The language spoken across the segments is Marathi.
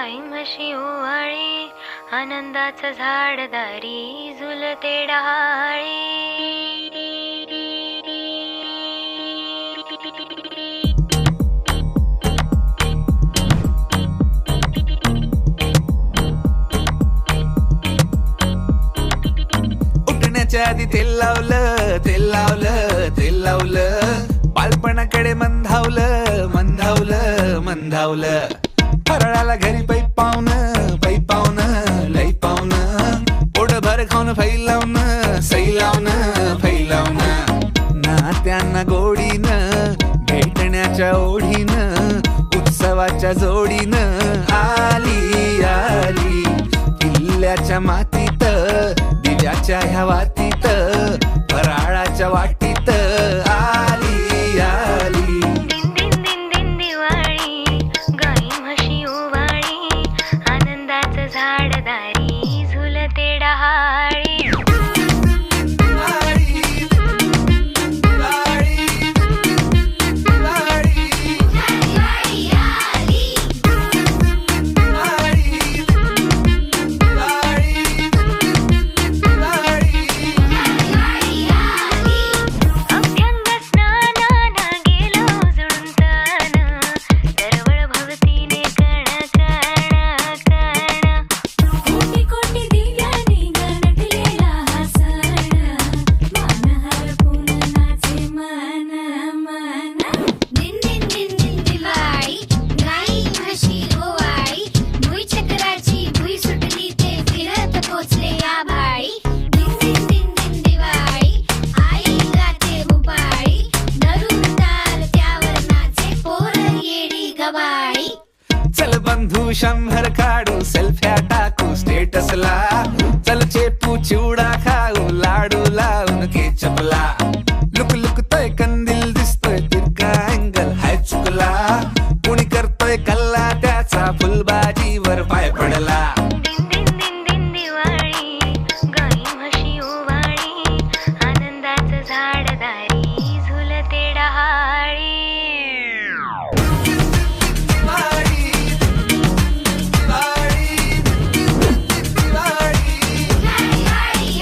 गाई म्हशी ओवाळी, आनंदाचं झाडदारी झुलते डहाळी. उठण्याच्या आधी तेल लावलं, तेल लावलं, तेल लावलं, बालपणाकडे मंदावलं, मंदावलं, मंदावलं. फराळाला घरी पै पावनं, पै पावनं, लई पावनं, पोटभर खाऊन फैलावणं, सैलावणं, फैलावणं. नात्यांना गोडीनं, भेटण्याच्या ओढीनं, उत्सवाच्या जोडीनं आली आली. किल्ल्याच्या मातीत, दिव्याच्या ह्या वातीत, फराळाच्या वाटीत आली आली. दिन दिन दिन दिन दिवाळी, गाई म्हशी ओवाळी, आनंदाचं झाडदारी झुलते डहाळी. अभ्यंग स्नानानं गेलो उजळून तन, दरवळ भवतीने कण कण कण. कोटी कोटी दिव्याने नटलेला हा सण, मन हरपून नाचे मन मन. दिन दिन दिन दिन दिवाळी, गाई म्हशी ओवाळी, भुई चक्राची भुई सुटली ते फिरत पोचले आभाळी. दिन दिन दिन दिन दिवाळी, आई गाते भुपाळी, धरून ताल त्यावर नाचे पोर येडी गबाळी. चल बंधू 100 काढू, सेल्फ्या टाकू स्टेटसला, चल चेपू चिवडा खाऊ, लाडू लावून केचपला. लुक लुकतोय कंदील दिसतोय, तिरका अँगल हाय चुकला, कुणी करतोय कल्ला त्याचा, फुलबाजीवर पाय पडला. दिन दिन दिन दिन दिवाळी, गाई म्हशी ओवाळी, आनंदाचं झाडदारी झुलते डहाळी. दिवाळी आली, दिवाळी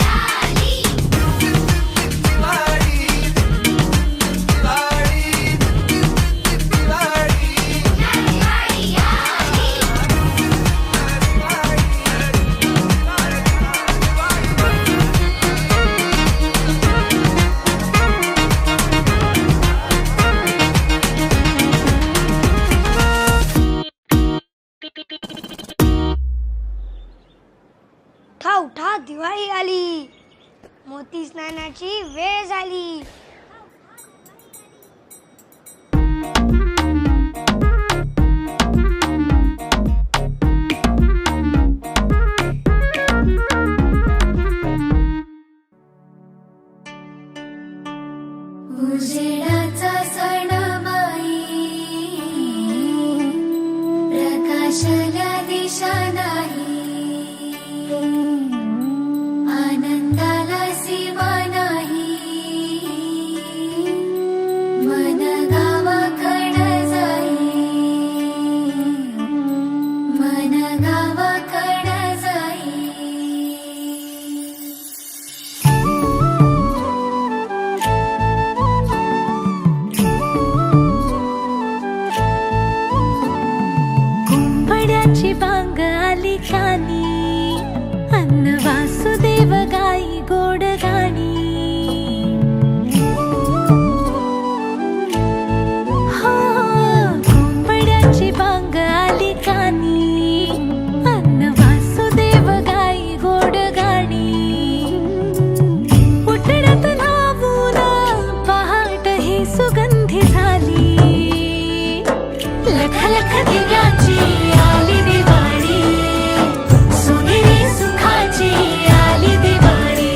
आली. उठा उठा, दिवाळी आली, मोती स्नानाची वेळ झाली. उजेडाचा सण माई, प्रकाशल्या दिशा नाही, आनंदाला सीमा नाही. मन गावाकडं जाई, मन गावाकडं जाई. कुंपड्याची बांग आली कानी, अन्न वासुदेव गाई गोड गाणी. हो, कुंपड्याची बांग आली कानी, अन्न वासुदेव गाई गोड गाणी. उठण्यात नावून पहाट ही सुगंधी झाली, लख लख दिव्याची आली दिवाळी, सोनेरी सुखाची आली दिवाळी.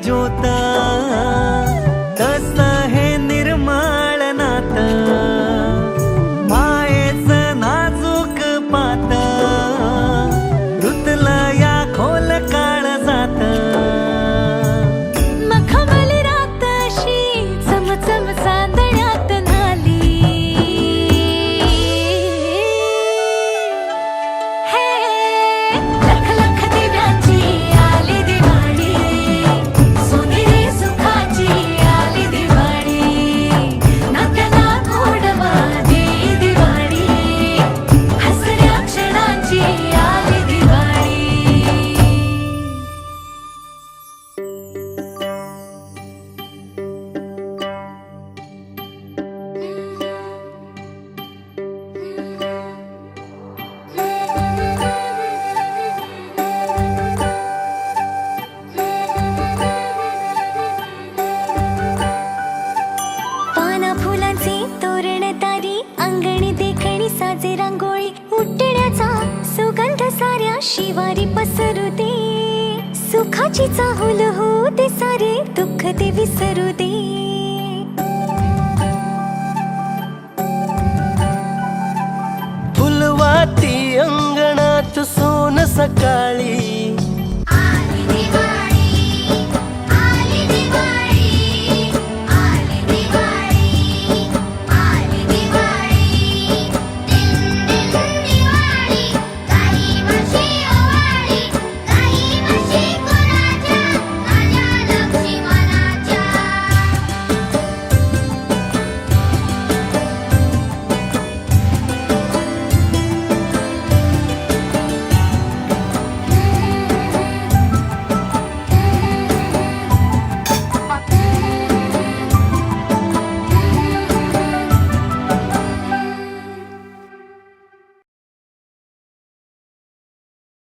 ज्योत तस हे निर्मळ नात मायेचं नाजूक पात रुतलं या खोल काळ जात मखमल रात अशी चमचम चांदण्यात न्हाली हे लख लख दिव्यांची आली दिवाळी सोनेरी सुखाची आली दिवाळी नात्याला गोडवा देई दिवाळी हसऱ्या क्षणांची आली दिवाळी पाना फुलांचे तोरण तारी अंगणी देखणी साजे रांगोळी उठण्याचा सुगंध साऱ्या शिवारी पसरू दे सुखाची चाहुल हो दे सारे दुःख ते विसरू दे